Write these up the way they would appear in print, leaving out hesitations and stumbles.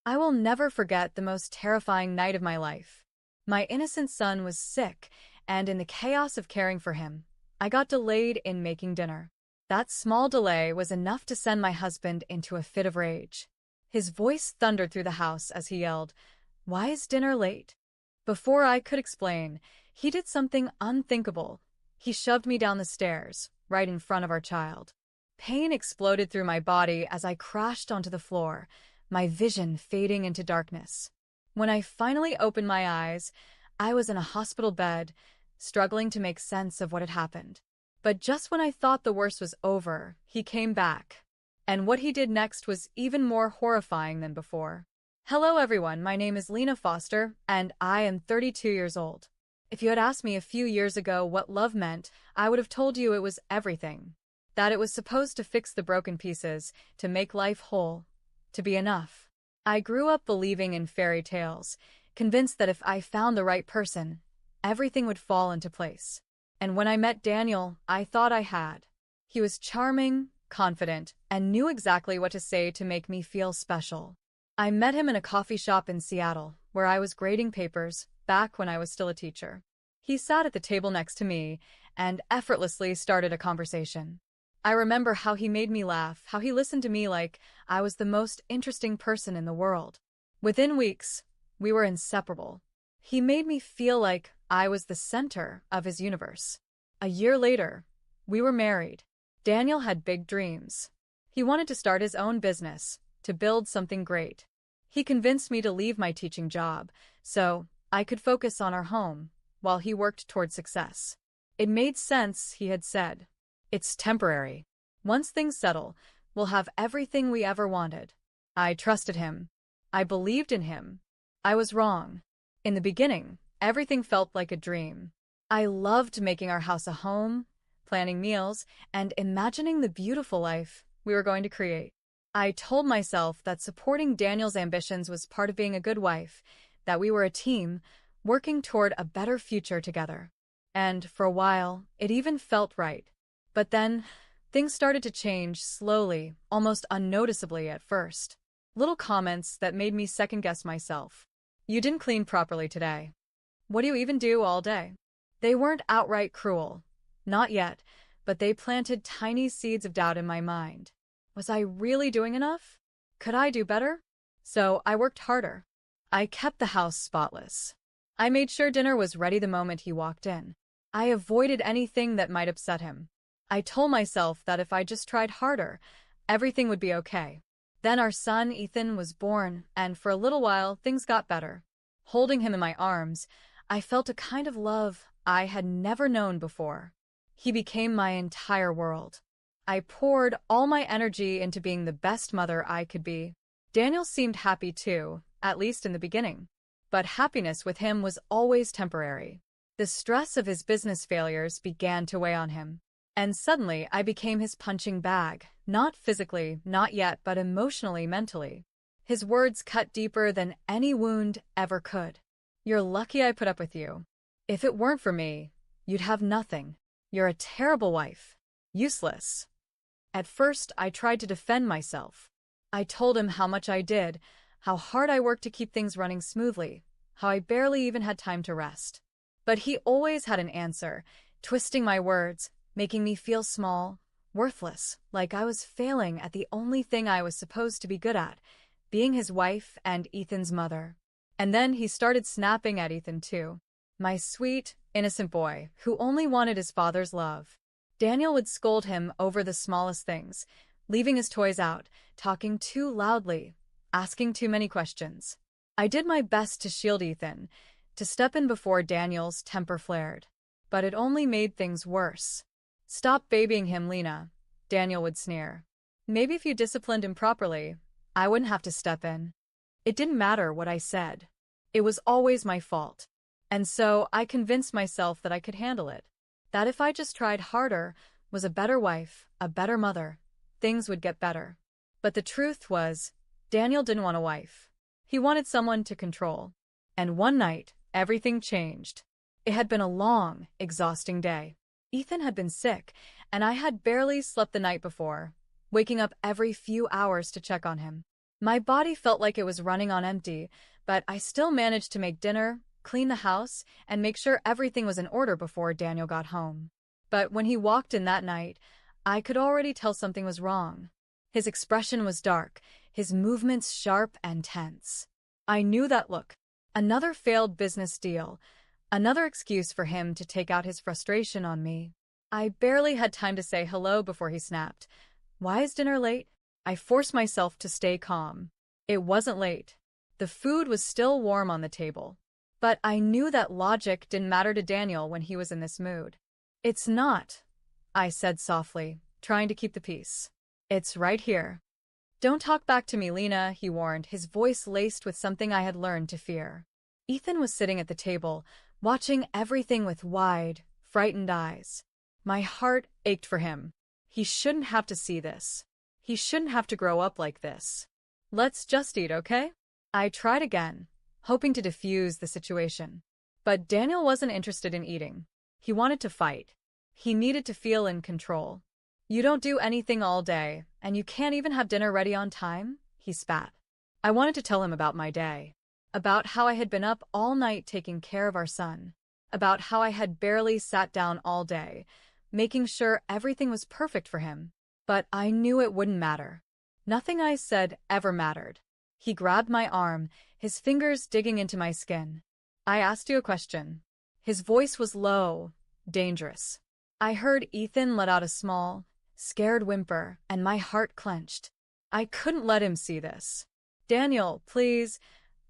I will never forget the most terrifying night of my life. My innocent son was sick, and in the chaos of caring for him, I got delayed in making dinner. That small delay was enough to send my husband into a fit of rage. His voice thundered through the house as he yelled, "Why is dinner late?" Before I could explain, he did something unthinkable. He shoved me down the stairs, right in front of our child. Pain exploded through my body as I crashed onto the floor, my vision fading into darkness. When I finally opened my eyes, I was in a hospital bed, struggling to make sense of what had happened. But just when I thought the worst was over, he came back. And what he did next was even more horrifying than before. Hello everyone, my name is Lena Foster, and I am 32 years old. If you had asked me a few years ago what love meant, I would have told you it was everything. That it was supposed to fix the broken pieces, to make life whole, to be enough. I grew up believing in fairy tales, convinced that if I found the right person, everything would fall into place. And when I met Daniel, I thought I had. He was charming, confident, and knew exactly what to say to make me feel special. I met him in a coffee shop in Seattle, where I was grading papers, back when I was still a teacher. He sat at the table next to me and effortlessly started a conversation. I remember how he made me laugh, how he listened to me like I was the most interesting person in the world. Within weeks, we were inseparable. He made me feel like I was the center of his universe. A year later, we were married. Daniel had big dreams. He wanted to start his own business, to build something great. He convinced me to leave my teaching job so I could focus on our home while he worked toward success. It made sense, he had said. It's temporary. Once things settle, we'll have everything we ever wanted. I trusted him. I believed in him. I was wrong. In the beginning, everything felt like a dream. I loved making our house a home, planning meals, and imagining the beautiful life we were going to create. I told myself that supporting Daniel's ambitions was part of being a good wife, that we were a team, working toward a better future together. And for a while, it even felt right. But then, things started to change slowly, almost unnoticeably at first. Little comments that made me second-guess myself. You didn't clean properly today. What do you even do all day? They weren't outright cruel. Not yet, but they planted tiny seeds of doubt in my mind. Was I really doing enough? Could I do better? So I worked harder. I kept the house spotless. I made sure dinner was ready the moment he walked in. I avoided anything that might upset him. I told myself that if I just tried harder, everything would be okay. Then our son, Ethan, was born, and for a little while, things got better. Holding him in my arms, I felt a kind of love I had never known before. He became my entire world. I poured all my energy into being the best mother I could be. Daniel seemed happy too, at least in the beginning. But happiness with him was always temporary. The stress of his business failures began to weigh on him. And suddenly I became his punching bag, not physically, not yet, but emotionally, mentally. His words cut deeper than any wound ever could. You're lucky I put up with you. If it weren't for me, you'd have nothing. You're a terrible wife. Useless. At first, I tried to defend myself. I told him how much I did, how hard I worked to keep things running smoothly, how I barely even had time to rest. But he always had an answer, twisting my words, making me feel small, worthless, like I was failing at the only thing I was supposed to be good at, being his wife and Ethan's mother. And then he started snapping at Ethan too. My sweet, innocent boy, who only wanted his father's love. Daniel would scold him over the smallest things, leaving his toys out, talking too loudly, asking too many questions. I did my best to shield Ethan, to step in before Daniel's temper flared. But it only made things worse. Stop babying him, Lena, Daniel would sneer. Maybe if you disciplined him properly, I wouldn't have to step in. It didn't matter what I said. It was always my fault. And so I convinced myself that I could handle it. That if I just tried harder, was a better wife, a better mother, things would get better. But the truth was, Daniel didn't want a wife. He wanted someone to control. And one night, everything changed. It had been a long, exhausting day. Ethan had been sick, and I had barely slept the night before, waking up every few hours to check on him. My body felt like it was running on empty, but I still managed to make dinner, clean the house, and make sure everything was in order before Daniel got home. But when he walked in that night, I could already tell something was wrong. His expression was dark, his movements sharp and tense. I knew that look. Another failed business deal, another excuse for him to take out his frustration on me. I barely had time to say hello before he snapped. "Why is dinner late?" I forced myself to stay calm. It wasn't late. The food was still warm on the table. But I knew that logic didn't matter to Daniel when he was in this mood. "It's not," I said softly, trying to keep the peace. "It's right here." "Don't talk back to me, Lena," he warned, his voice laced with something I had learned to fear. Ethan was sitting at the table, watching everything with wide, frightened eyes. My heart ached for him. He shouldn't have to see this. He shouldn't have to grow up like this. "Let's just eat, okay?" I tried again, hoping to diffuse the situation. But Daniel wasn't interested in eating. He wanted to fight. He needed to feel in control. "You don't do anything all day, and you can't even have dinner ready on time?" he spat. I wanted to tell him about my day, about how I had been up all night taking care of our son, about how I had barely sat down all day, making sure everything was perfect for him. But I knew it wouldn't matter. Nothing I said ever mattered. He grabbed my arm, his fingers digging into my skin. "I asked you a question." His voice was low, dangerous. I heard Ethan let out a small, scared whimper, and my heart clenched. I couldn't let him see this. "Daniel, please,"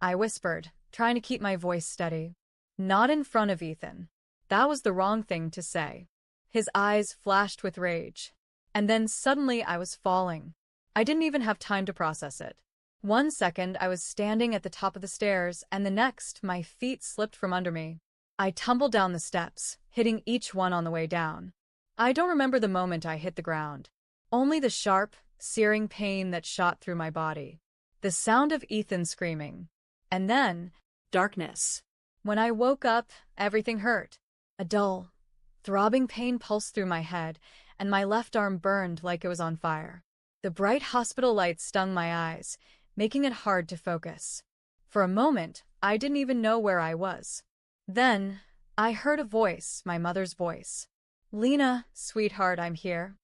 I whispered, trying to keep my voice steady. "Not in front of Ethan." That was the wrong thing to say. His eyes flashed with rage. And then suddenly I was falling. I didn't even have time to process it. One second I was standing at the top of the stairs, and the next my feet slipped from under me. I tumbled down the steps, hitting each one on the way down. I don't remember the moment I hit the ground. Only the sharp, searing pain that shot through my body. The sound of Ethan screaming. And then, darkness. When I woke up, everything hurt. A dull, throbbing pain pulsed through my head, and my left arm burned like it was on fire. The bright hospital lights stung my eyes, making it hard to focus. For a moment, I didn't even know where I was. Then, I heard a voice, my mother's voice. "Lena, sweetheart, I'm here."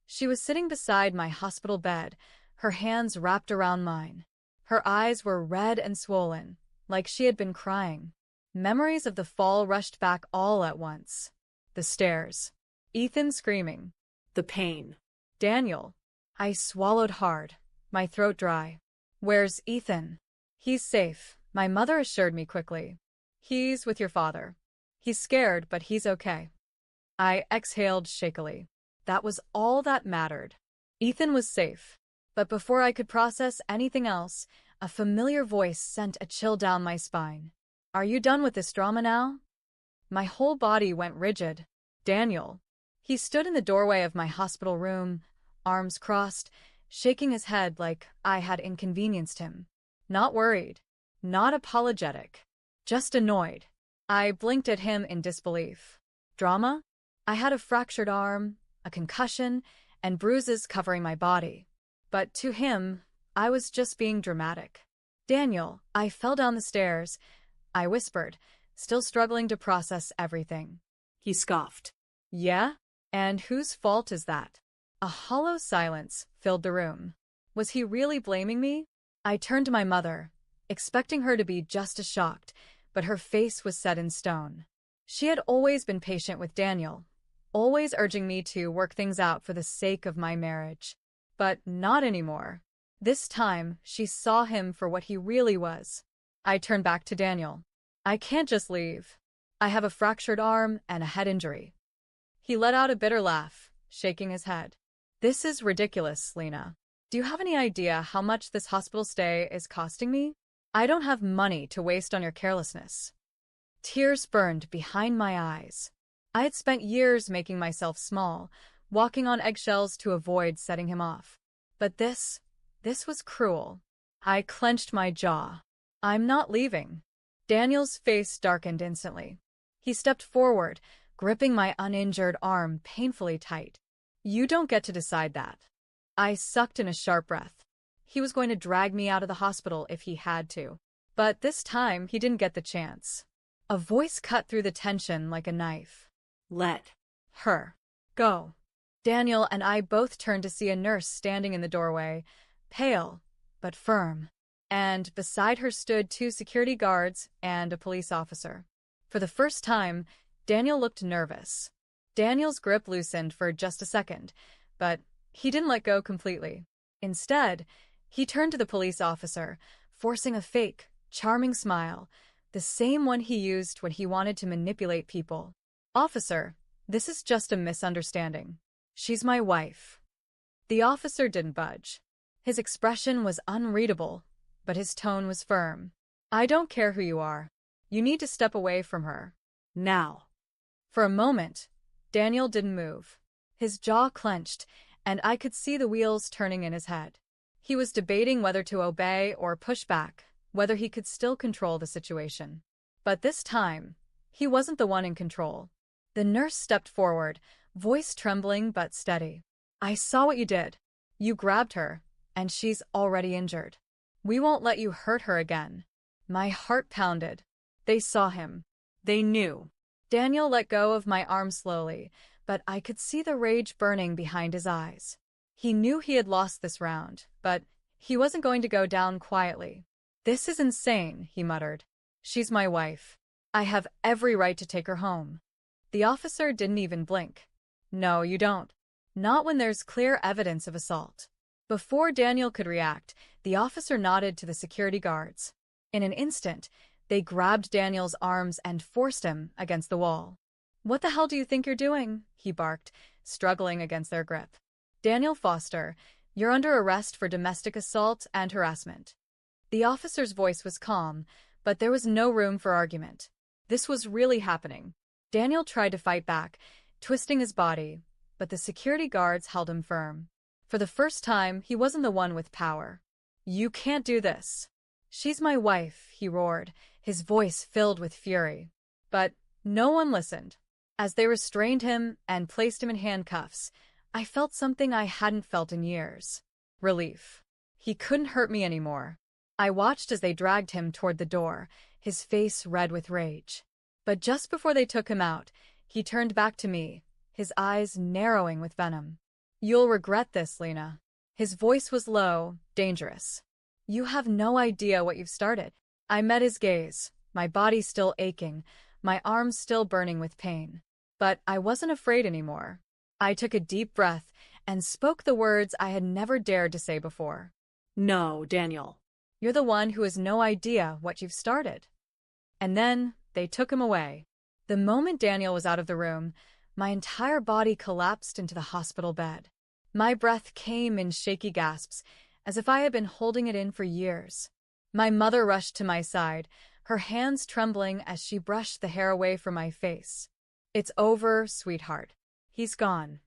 She was sitting beside my hospital bed, her hands wrapped around mine. Her eyes were red and swollen, like she had been crying. Memories of the fall rushed back all at once. The stairs. Ethan screaming. The pain. Daniel. I swallowed hard, my throat dry. "Where's Ethan?" "He's safe," my mother assured me quickly. "He's with your father. He's scared, but he's okay." I exhaled shakily. That was all that mattered. Ethan was safe. But before I could process anything else, a familiar voice sent a chill down my spine. "Are you done with this drama now?" My whole body went rigid. Daniel. He stood in the doorway of my hospital room, arms crossed, shaking his head like I had inconvenienced him. Not worried. Not apologetic. Just annoyed. I blinked at him in disbelief. Drama? I had a fractured arm, a concussion, and bruises covering my body. But to him, I was just being dramatic. "Daniel, I fell down the stairs," I whispered, still struggling to process everything. He scoffed. "Yeah? And whose fault is that?" A hollow silence filled the room. Was he really blaming me? I turned to my mother, expecting her to be just as shocked, but her face was set in stone. She had always been patient with Daniel, always urging me to work things out for the sake of my marriage. But not anymore. This time, she saw him for what he really was. I turned back to Daniel. "I can't just leave. I have a fractured arm and a head injury." He let out a bitter laugh, shaking his head. "This is ridiculous, Lena. Do you have any idea how much this hospital stay is costing me? I don't have money to waste on your carelessness." Tears burned behind my eyes. I had spent years making myself small, walking on eggshells to avoid setting him off. But this was cruel. I clenched my jaw. "I'm not leaving." Daniel's face darkened instantly. He stepped forward, gripping my uninjured arm painfully tight. "You don't get to decide that." I sucked in a sharp breath. He was going to drag me out of the hospital if he had to. But this time, he didn't get the chance. A voice cut through the tension like a knife. Let her go. Daniel and I both turned to see a nurse standing in the doorway, pale but firm. And beside her stood 2 security guards and a police officer. For the first time, Daniel looked nervous. Daniel's grip loosened for just a second, but he didn't let go completely. Instead, he turned to the police officer, forcing a fake, charming smile, the same one he used when he wanted to manipulate people. "Officer, this is just a misunderstanding. She's my wife." The officer didn't budge. His expression was unreadable, but his tone was firm. "I don't care who you are. You need to step away from her. Now." For a moment, Daniel didn't move. His jaw clenched, and I could see the wheels turning in his head. He was debating whether to obey or push back, whether he could still control the situation. But this time, he wasn't the one in control. The nurse stepped forward, voice trembling but steady. "I saw what you did. You grabbed her, and she's already injured. We won't let you hurt her again." My heart pounded. They saw him. They knew. Daniel let go of my arm slowly, but I could see the rage burning behind his eyes. He knew he had lost this round, but he wasn't going to go down quietly. "This is insane," he muttered. "She's my wife. I have every right to take her home." The officer didn't even blink. "No, you don't. Not when there's clear evidence of assault." Before Daniel could react, the officer nodded to the security guards. In an instant, they grabbed Daniel's arms and forced him against the wall. "What the hell do you think you're doing?" he barked, struggling against their grip. "Daniel Foster, you're under arrest for domestic assault and harassment." The officer's voice was calm, but there was no room for argument. This was really happening. Daniel tried to fight back, twisting his body, but the security guards held him firm. For the first time, he wasn't the one with power. "You can't do this." "She's my wife," he roared, his voice filled with fury. But no one listened. As they restrained him and placed him in handcuffs, I felt something I hadn't felt in years. Relief. He couldn't hurt me anymore. I watched as they dragged him toward the door, his face red with rage. But just before they took him out, he turned back to me, his eyes narrowing with venom. "You'll regret this, Lena." His voice was low, dangerous. "You have no idea what you've started." I met his gaze, my body still aching, my arms still burning with pain. But I wasn't afraid anymore. I took a deep breath and spoke the words I had never dared to say before. "No, Daniel. You're the one who has no idea what you've started." And then they took him away. The moment Daniel was out of the room, my entire body collapsed into the hospital bed. My breath came in shaky gasps, as if I had been holding it in for years. My mother rushed to my side, her hands trembling as she brushed the hair away from my face. "It's over, sweetheart. He's gone."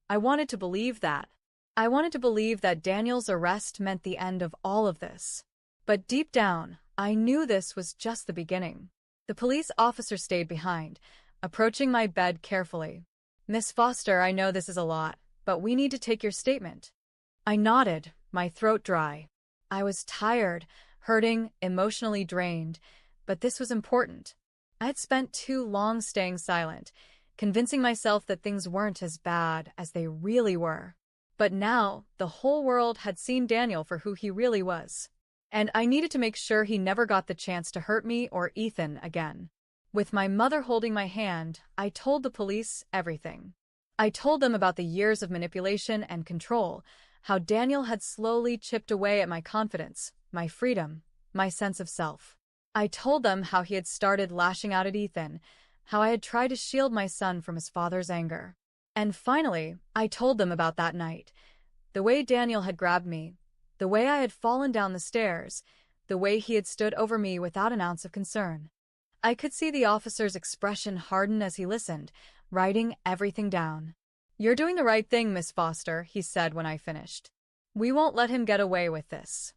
I wanted to believe that. I wanted to believe that Daniel's arrest meant the end of all of this. But deep down, I knew this was just the beginning. The police officer stayed behind, approaching my bed carefully. "Miss Foster, I know this is a lot, but we need to take your statement." I nodded, my throat dry. I was tired, hurting, emotionally drained, but this was important. I had spent too long staying silent, convincing myself that things weren't as bad as they really were. But now, the whole world had seen Daniel for who he really was. And I needed to make sure he never got the chance to hurt me or Ethan again. With my mother holding my hand, I told the police everything. I told them about the years of manipulation and control, how Daniel had slowly chipped away at my confidence, my freedom, my sense of self. I told them how he had started lashing out at Ethan, how I had tried to shield my son from his father's anger. And finally, I told them about that night, the way Daniel had grabbed me, the way I had fallen down the stairs, the way he had stood over me without an ounce of concern. I could see the officer's expression harden as he listened, writing everything down. "You're doing the right thing, Miss Foster," he said when I finished. "We won't let him get away with this."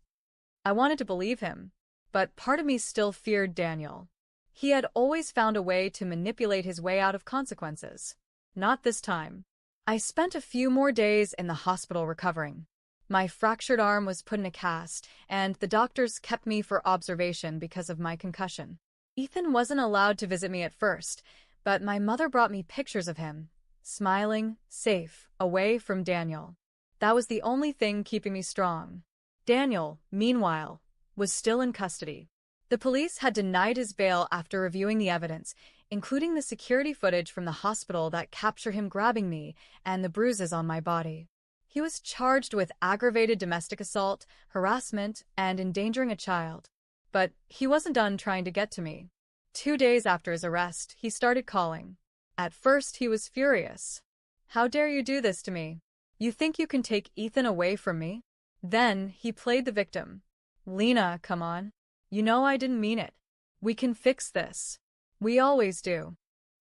I wanted to believe him, but part of me still feared Daniel. He had always found a way to manipulate his way out of consequences. Not this time. I spent a few more days in the hospital recovering. My fractured arm was put in a cast, and the doctors kept me for observation because of my concussion. Ethan wasn't allowed to visit me at first, but my mother brought me pictures of him, smiling, safe, away from Daniel. That was the only thing keeping me strong. Daniel, meanwhile, was still in custody. The police had denied his bail after reviewing the evidence, including the security footage from the hospital that captured him grabbing me and the bruises on my body. He was charged with aggravated domestic assault, harassment, and endangering a child. But he wasn't done trying to get to me. 2 days after his arrest, he started calling. At first, he was furious. "How dare you do this to me? You think you can take Ethan away from me?" Then he played the victim. "Lena, come on. You know I didn't mean it. We can fix this. We always do."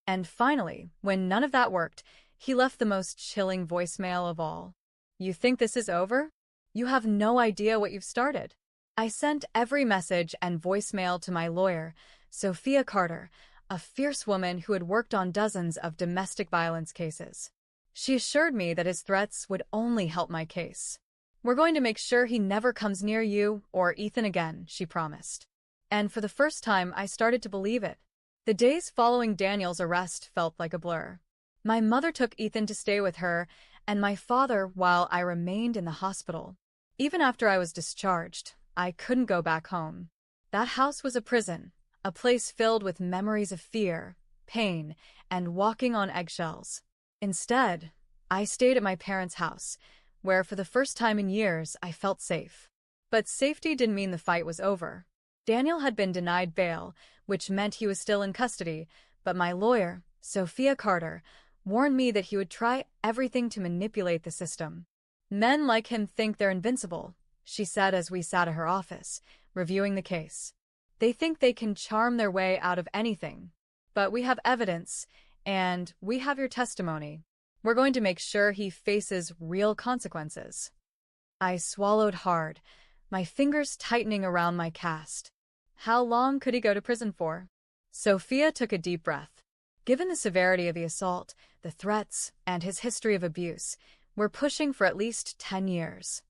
And finally, when none of that worked, he left the most chilling voicemail of all. "You think this is over? You have no idea what you've started." I sent every message and voicemail to my lawyer, Sophia Carter, a fierce woman who had worked on dozens of domestic violence cases. She assured me that his threats would only help my case. "We're going to make sure he never comes near you or Ethan again," she promised. And for the first time, I started to believe it. The days following Daniel's arrest felt like a blur. My mother took Ethan to stay with her, and my father while I remained in the hospital. Even after I was discharged, I couldn't go back home. That house was a prison, a place filled with memories of fear, pain, and walking on eggshells. Instead, I stayed at my parents' house, where for the first time in years I felt safe. But safety didn't mean the fight was over. Daniel had been denied bail, which meant he was still in custody, but my lawyer, Sophia Carter, warned me that he would try everything to manipulate the system. "Men like him think they're invincible," she said as we sat at her office, reviewing the case. "They think they can charm their way out of anything. But we have evidence, and we have your testimony. We're going to make sure he faces real consequences." I swallowed hard, my fingers tightening around my cast. How long could he go to prison for? Sophia took a deep breath. "Given the severity of the assault, the threats, and his history of abuse, we're pushing for at least 10 years.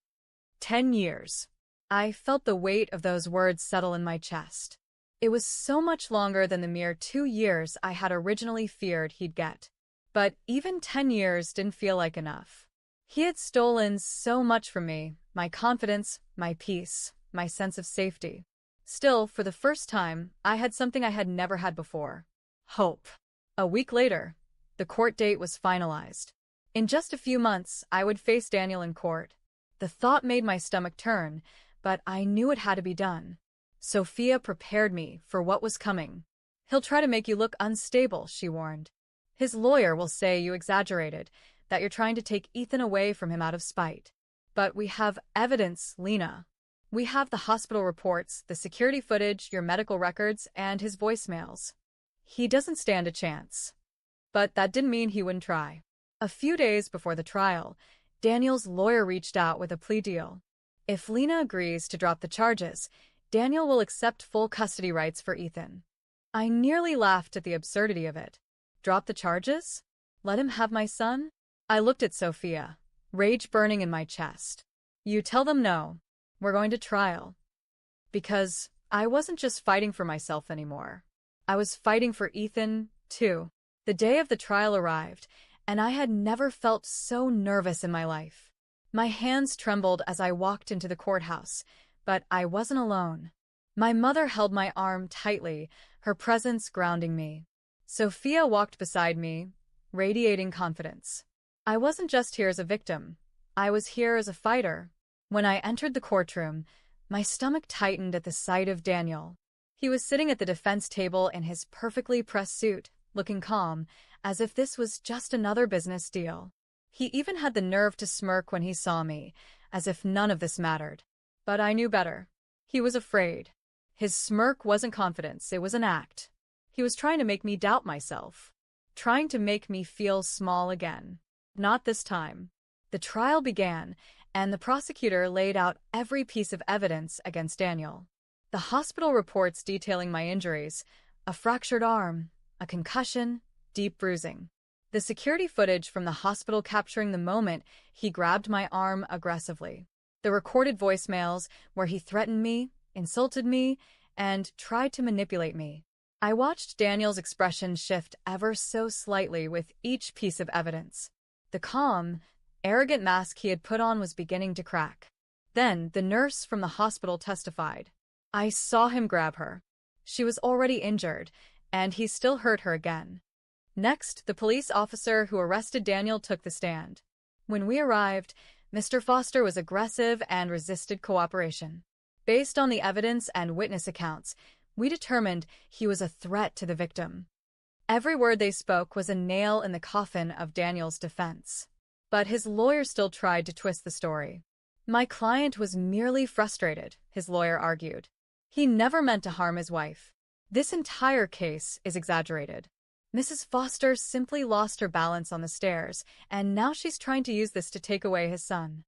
10 years. I felt the weight of those words settle in my chest. It was so much longer than the mere 2 years I had originally feared he'd get. But even 10 years didn't feel like enough. He had stolen so much from me, my confidence, my peace, my sense of safety. Still, for the first time, I had something I had never had before. Hope. A week later, the court date was finalized. In just a few months, I would face Daniel in court. The thought made my stomach turn, but I knew it had to be done. Sophia prepared me for what was coming. "He'll try to make you look unstable," she warned. "His lawyer will say you exaggerated, that you're trying to take Ethan away from him out of spite. But we have evidence, Lena. We have the hospital reports, the security footage, your medical records, and his voicemails. He doesn't stand a chance." But that didn't mean he wouldn't try. A few days before the trial, Daniel's lawyer reached out with a plea deal. If Lena agrees to drop the charges, Daniel will accept full custody rights for Ethan. I nearly laughed at the absurdity of it. Drop the charges? Let him have my son? I looked at Sophia, rage burning in my chest. "You tell them no. We're going to trial." Because I wasn't just fighting for myself anymore. I was fighting for Ethan, too. The day of the trial arrived, and I had never felt so nervous in my life. My hands trembled as I walked into the courthouse, but I wasn't alone. My mother held my arm tightly, her presence grounding me. Sophia walked beside me, radiating confidence. I wasn't just here as a victim. I was here as a fighter. When I entered the courtroom, my stomach tightened at the sight of Daniel. He was sitting at the defense table in his perfectly pressed suit, looking calm, as if this was just another business deal. He even had the nerve to smirk when he saw me, as if none of this mattered. But I knew better. He was afraid. His smirk wasn't confidence, it was an act. He was trying to make me doubt myself. Trying to make me feel small again. Not this time. The trial began, and the prosecutor laid out every piece of evidence against Daniel. The hospital reports detailing my injuries, a fractured arm, a concussion, deep bruising. The security footage from the hospital capturing the moment he grabbed my arm aggressively. The recorded voicemails where he threatened me, insulted me, and tried to manipulate me. I watched Daniel's expression shift ever so slightly with each piece of evidence. The calm, arrogant mask he had put on was beginning to crack. Then the nurse from the hospital testified. I saw him grab her. She was already injured, and he still hurt her again. Next, the police officer who arrested Daniel took the stand. When we arrived, Mr. Foster was aggressive and resisted cooperation. Based on the evidence and witness accounts, we determined he was a threat to the victim. Every word they spoke was a nail in the coffin of Daniel's defense. But his lawyer still tried to twist the story. My client was merely frustrated, his lawyer argued. He never meant to harm his wife. This entire case is exaggerated. Mrs. Foster simply lost her balance on the stairs, and now she's trying to use this to take away his son.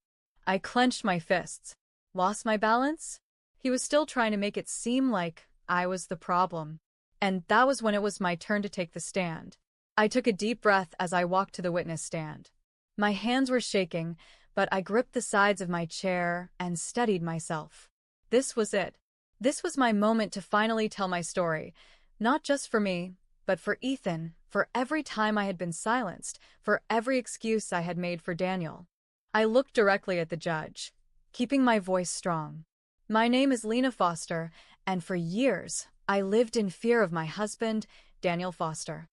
I clenched my fists. Lost my balance? He was still trying to make it seem like I was the problem. And that was when it was my turn to take the stand. I took a deep breath as I walked to the witness stand. My hands were shaking, but I gripped the sides of my chair and steadied myself. This was it. This was my moment to finally tell my story, not just for me, but for Ethan, for every time I had been silenced, for every excuse I had made for Daniel. I looked directly at the judge, keeping my voice strong. My name is Lena Foster, and for years, I lived in fear of my husband, Daniel Foster.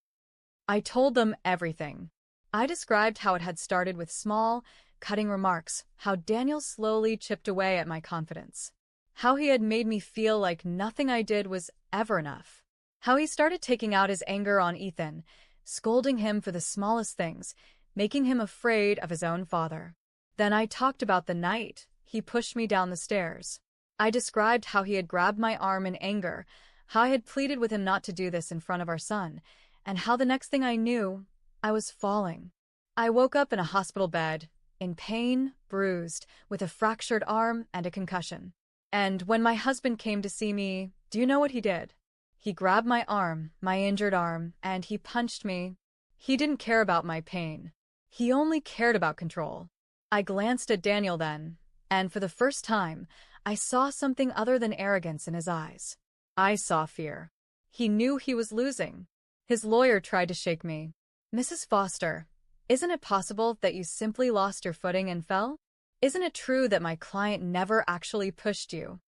I told them everything. I described how it had started with small, cutting remarks, how Daniel slowly chipped away at my confidence, how he had made me feel like nothing I did was ever enough, how he started taking out his anger on Ethan, scolding him for the smallest things, making him afraid of his own father. Then I talked about the night he pushed me down the stairs. I described how he had grabbed my arm in anger, how I had pleaded with him not to do this in front of our son, and how the next thing I knew, I was falling. I woke up in a hospital bed, in pain, bruised, with a fractured arm and a concussion. And when my husband came to see me, do you know what he did? He grabbed my arm, my injured arm, and he punched me. He didn't care about my pain. He only cared about control. I glanced at Daniel then, and for the first time, I saw something other than arrogance in his eyes. I saw fear. He knew he was losing. His lawyer tried to shake me. Mrs. Foster, isn't it possible that you simply lost your footing and fell? Isn't it true that my client never actually pushed you?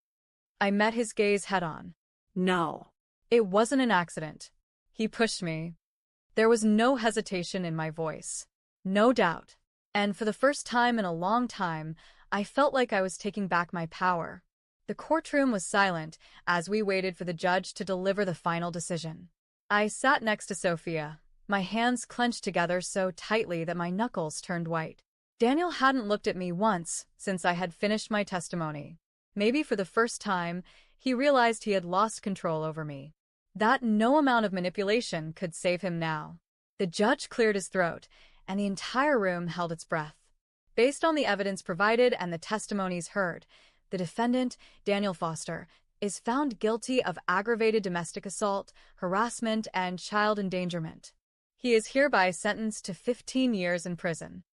I met his gaze head-on. No. It wasn't an accident. He pushed me. There was no hesitation in my voice. No doubt. And for the first time in a long time, I felt like I was taking back my power. The courtroom was silent as we waited for the judge to deliver the final decision. I sat next to Sophia, my hands clenched together so tightly that my knuckles turned white. Daniel hadn't looked at me once since I had finished my testimony. Maybe for the first time, he realized he had lost control over me. That no amount of manipulation could save him now. The judge cleared his throat, and the entire room held its breath. Based on the evidence provided and the testimonies heard, the defendant, Daniel Foster, is found guilty of aggravated domestic assault, harassment, and child endangerment. He is hereby sentenced to 15 years in prison.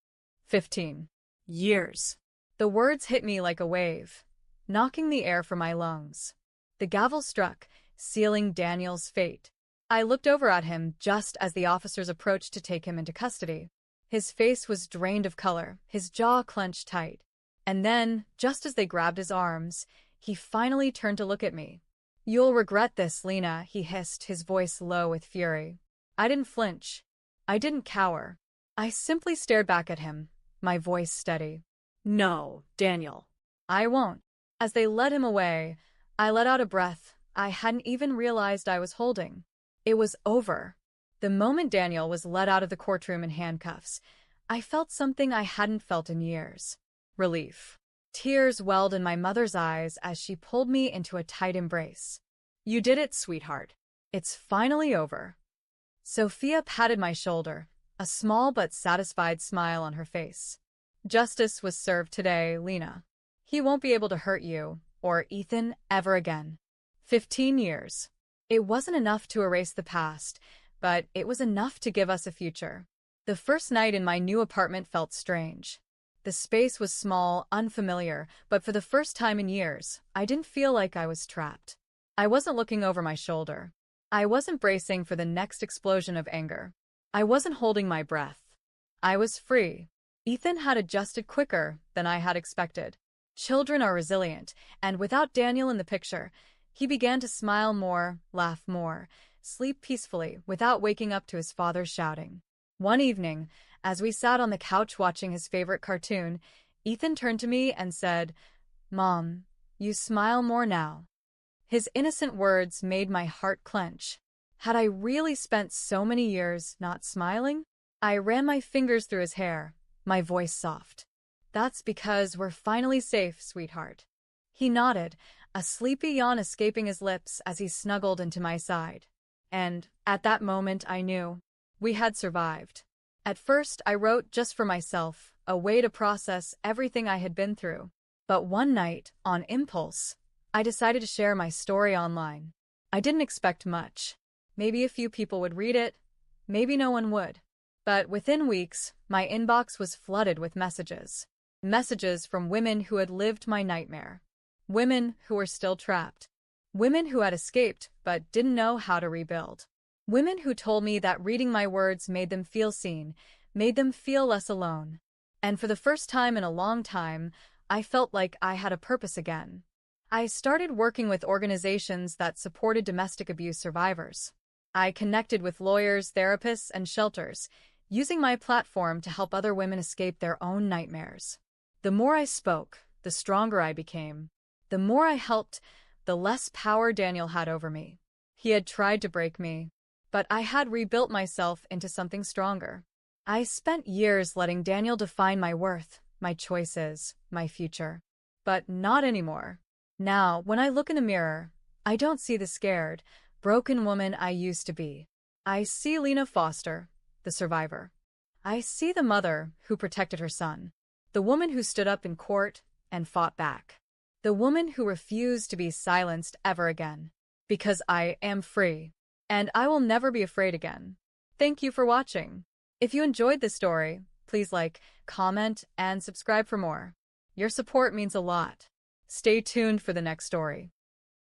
15 years. The words hit me like a wave, knocking the air from my lungs. The gavel struck, sealing Daniel's fate. I looked over at him just as the officers approached to take him into custody. His face was drained of color, his jaw clenched tight. And then, just as they grabbed his arms, he finally turned to look at me. "You'll regret this, Lena," he hissed, his voice low with fury. I didn't flinch. I didn't cower. I simply stared back at him, my voice steady. No, Daniel. I won't. As they led him away, I let out a breath I hadn't even realized I was holding. It was over. The moment Daniel was led out of the courtroom in handcuffs, I felt something I hadn't felt in years. Relief. Tears welled in my mother's eyes as she pulled me into a tight embrace. "You did it, sweetheart. It's finally over." Sophia patted my shoulder, a small but satisfied smile on her face. "Justice was served today, Lena. He won't be able to hurt you, or Ethan, ever again." 15 years. It wasn't enough to erase the past, but it was enough to give us a future. The first night in my new apartment felt strange. The space was small, unfamiliar, but for the first time in years, I didn't feel like I was trapped. I wasn't looking over my shoulder. I wasn't bracing for the next explosion of anger. I wasn't holding my breath. I was free. Ethan had adjusted quicker than I had expected. Children are resilient, and without Daniel in the picture, he began to smile more, laugh more, sleep peacefully without waking up to his father's shouting. One evening, as we sat on the couch watching his favorite cartoon, Ethan turned to me and said, "Mom, you smile more now." His innocent words made my heart clench. Had I really spent so many years not smiling? I ran my fingers through his hair, my voice soft. "That's because we're finally safe, sweetheart." He nodded, a sleepy yawn escaping his lips as he snuggled into my side. And, at that moment, I knew we had survived. At first, I wrote just for myself, a way to process everything I had been through. But one night, on impulse, I decided to share my story online. I didn't expect much. Maybe a few people would read it, maybe no one would. But within weeks, my inbox was flooded with messages. Messages from women who had lived my nightmare. Women who were still trapped. Women who had escaped but didn't know how to rebuild. Women who told me that reading my words made them feel seen, made them feel less alone. And for the first time in a long time, I felt like I had a purpose again. I started working with organizations that supported domestic abuse survivors. I connected with lawyers, therapists, and shelters, using my platform to help other women escape their own nightmares. The more I spoke, the stronger I became. The more I helped, the less power Daniel had over me. He had tried to break me, but I had rebuilt myself into something stronger. I spent years letting Daniel define my worth, my choices, my future. But not anymore. Now, when I look in the mirror, I don't see the scared, broken woman I used to be. I see Lena Foster, the survivor. I see the mother who protected her son. The woman who stood up in court and fought back. The woman who refused to be silenced ever again. Because I am free. And I will never be afraid again. Thank you for watching. If you enjoyed this story, please like, comment, and subscribe for more. Your support means a lot. Stay tuned for the next story.